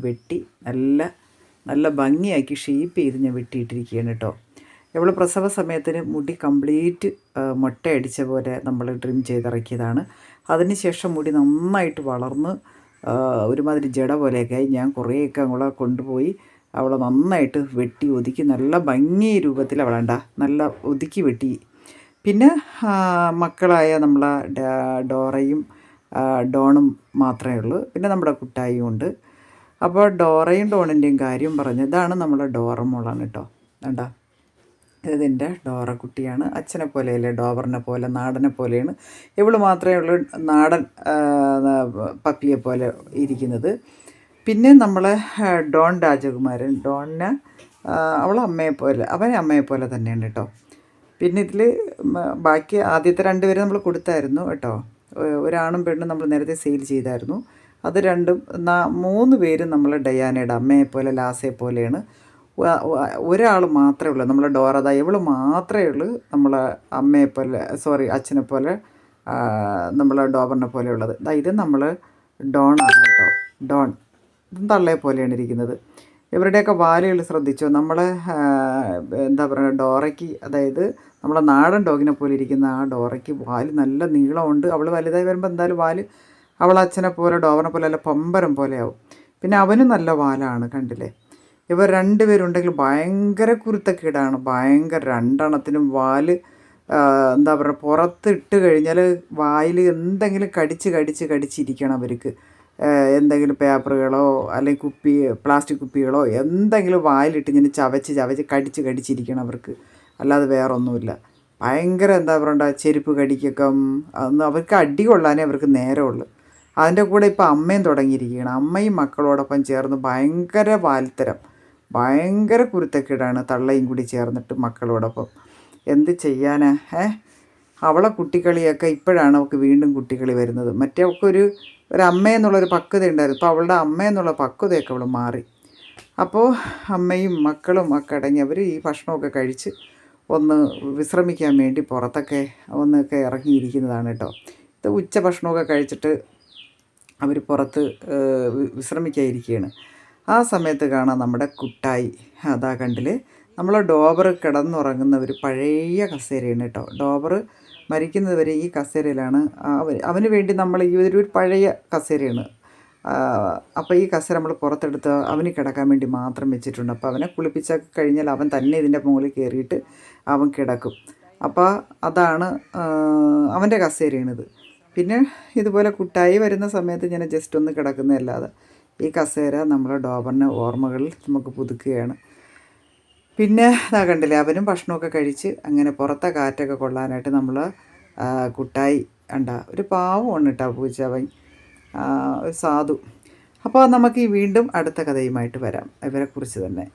വെട്ടി നല്ല നല്ല ഭംഗിയാക്കി ഷേപ്പ് ചെയ്ത് ഞാൻ വെട്ടിയിട്ടിരിക്കുകയാണ് കേട്ടോ. ഇവൾ പ്രസവ സമയത്തിന് മുടി കംപ്ലീറ്റ് മുട്ടയടിച്ച പോലെ നമ്മൾ ട്രിം ചെയ്തിറക്കിയതാണ്. അതിനുശേഷം മുടി നന്നായിട്ട് വളർന്ന് ഒരുമാതിരി ജട പോലെയൊക്കെ ആയി. ഞാൻ കുറേയൊക്കെ അവളെ കൊണ്ടുപോയി അവളെ നന്നായിട്ട് വെട്ടി ഒതുക്കി നല്ല ഭംഗി രൂപത്തിൽ അവളണ്ട നല്ല ഒതുക്കി വെട്ടി. പിന്നെ മക്കളായ നമ്മളെ ഡോറയും ഡോണും മാത്രമേ ഉള്ളൂ. പിന്നെ നമ്മുടെ കുട്ടായിയും ഉണ്ട്. അപ്പോൾ ഡോറയും ഡോണിൻ്റെയും കാര്യം പറഞ്ഞ് ഇതാണ് നമ്മളെ ഡോറ മോളാണ് കേട്ടോ. വേണ്ട, ഇതിൻ്റെ ഡോറ കുട്ടിയാണ്. അച്ഛനെ പോലെയല്ലേ, ഡോബറിനെ പോലെ നാടനെ പോലെയാണ്. ഇവൾ മാത്രമേ ഉള്ളൂ നാടൻ പപ്പിയെ പോലെ ഇരിക്കുന്നത്. പിന്നെ നമ്മളെ ഡോൺ രാജകുമാരൻ, ഡോണിന് അവൾ അമ്മയെപ്പോലെ, അവൻ അമ്മയെപ്പോലെ തന്നെയാണ് കേട്ടോ. പിന്നെ ഇതിൽ ബാക്കി ആദ്യത്തെ 2 പേര് നമ്മൾ കൊടുത്തായിരുന്നു കേട്ടോ. ഒരാണും പെണ്ണും നമ്മൾ നേരത്തെ സെയിൽ ചെയ്തായിരുന്നു. അത് 3 പേരും നമ്മൾ ഡയാനയുടെ അമ്മയെപ്പോലെ ലാസയെ പോലെയാണ്. ഒരാൾ മാത്രമേ ഉള്ളൂ നമ്മളെ ഡോറ. ഇവൾ മാത്രമേ ഉള്ളൂ നമ്മളെ അമ്മയെപ്പോലെ, അച്ഛനെ പോലെ, നമ്മളെ ഡോബറിനെ പോലെ ഉള്ളത്. ഇത് നമ്മൾ ഡോണാണ് കേട്ടോ. ഡോൺ ഇതും തള്ളയെ പോലെയാണ് ഇരിക്കുന്നത്. ഇവരുടെയൊക്കെ വാലുകൾ ശ്രദ്ധിച്ചോ. നമ്മളെ എന്താ പറയുക, ഡോറയ്ക്ക്, അതായത് നമ്മളെ നാടൻ ഡോഗിനെ പോലെ ഇരിക്കുന്ന ആ ഡോറയ്ക്ക് വാല് നല്ല നീളമുണ്ട്. അവൾ വലുതായി വരുമ്പോൾ എന്തായാലും വാല് അവൾ അച്ഛനെ പോലെ ഡോബറിനെ പോലെ അല്ല പമ്പരം പോലെയാവും. പിന്നെ അവനും നല്ല വാലാണ്, കണ്ടില്ലേ. ഇവർ 2 പേരുണ്ടെങ്കിൽ ഭയങ്കര കുരുത്തക്കേടാണ്, ഭയങ്കര. 2 എണ്ണത്തിനും വാല് എന്താ പറയുക, പുറത്തിട്ട് കഴിഞ്ഞാൽ വായിൽ എന്തെങ്കിലും കടിച്ചിരിക്കണം അവർക്ക്. എന്തെങ്കിലും പേപ്പറുകളോ അല്ലെങ്കിൽ പ്ലാസ്റ്റിക് കുപ്പികളോ എന്തെങ്കിലും വായിലിട്ട് ഇങ്ങനെ ചവച്ച് കടിച്ചിരിക്കണം അവർക്ക്. അല്ലാതെ വേറൊന്നുമില്ല. ഭയങ്കര എന്താ പറയണ്ട, ചെരുപ്പ് കടിക്കൊക്കെ അന്ന് അവർക്ക് അടി കൊള്ളാനേ അവർക്ക് നേരമുള്ളൂ. അതിൻ്റെ കൂടെ ഇപ്പോൾ അമ്മയും തുടങ്ങിയിരിക്കുകയാണ്. അമ്മയും മക്കളോടൊപ്പം ചേർന്ന് ഭയങ്കര വാൽത്തരം, ഭയങ്കര കുരുത്തക്കേടാണ് തള്ളയും കൂടി ചേർന്നിട്ട് മക്കളോടൊപ്പം. എന്ത് ചെയ്യാനാ? അവളെ കുട്ടിക്കളിയൊക്കെ ഇപ്പോഴാണ് അവൾക്ക് വീണ്ടും കുട്ടിക്കളി വരുന്നത്. മറ്റേ അവൾക്കൊരു അമ്മയെന്നുള്ളൊരു പക്വത ഉണ്ടായിരുന്നു. ഇപ്പോൾ അവളുടെ അമ്മയെന്നുള്ള പക്വതയൊക്കെ അവൾ മാറി. അപ്പോൾ അമ്മയും മക്കളും ഒക്കെ അടങ്ങി അവർ ഈ ഭക്ഷണമൊക്കെ കഴിച്ച് ഒന്ന് വിശ്രമിക്കാൻ വേണ്ടി പുറത്തൊക്കെ ഒന്നൊക്കെ ഇറങ്ങിയിരിക്കുന്നതാണ് കേട്ടോ. ഇത് ഉച്ച ഭക്ഷണമൊക്കെ കഴിച്ചിട്ട് അവർ പുറത്ത് വിശ്രമിക്കാതിരിക്കുകയാണ്. ആ സമയത്ത് കാണാം നമ്മുടെ കുട്ടായി. അതാ കണ്ടില്ലേ, നമ്മളെ ഡോബർ കിടന്നുറങ്ങുന്ന ഒരു പഴയ കസേരയാണ് കേട്ടോ. ഡോബർ മരിക്കുന്നത് വരെ ഈ കസേരയിലാണ്. അവന് വേണ്ടി നമ്മൾ ഈ ഒരു പഴയ കസേരയാണ്. അപ്പോൾ ഈ കസേര നമ്മൾ പുറത്തെടുത്ത് അവന് കിടക്കാൻ വേണ്ടി മാത്രം വെച്ചിട്ടുണ്ട്. അപ്പോൾ അവനെ കുളിപ്പിച്ചൊക്കെ കഴിഞ്ഞാൽ അവൻ തന്നെ ഇതിൻ്റെ മുകളിൽ കയറിയിട്ട് അവൻ കിടക്കും. അപ്പോൾ അതാണ് അവൻ്റെ കസേരയാണിത്. പിന്നെ ഇതുപോലെ കുട്ടായി വരുന്ന സമയത്ത് ഞാൻ ജസ്റ്റ് ഒന്ന് കിടക്കുന്നതല്ലാതെ ഈ കസേര നമ്മളെ ഡോബറിൻ്റെ ഓർമ്മകളിൽ നമുക്ക് പുതുക്കുകയാണ്. പിന്നെ ഇതാ കണ്ടില്ലേ, അവനും ഭക്ഷണമൊക്കെ കഴിച്ച് അങ്ങനെ പുറത്തെ കാറ്റൊക്കെ കൊള്ളാനായിട്ട് നമ്മൾ കുട്ടായി ഒരു പാവമാണ് കേട്ടോ പൂച്ച. അവൻ ഒരു സാധു. അപ്പോൾ നമുക്ക് വീണ്ടും അടുത്ത കഥയുമായിട്ട് വരാം, ഇവരെക്കുറിച്ച് തന്നെ.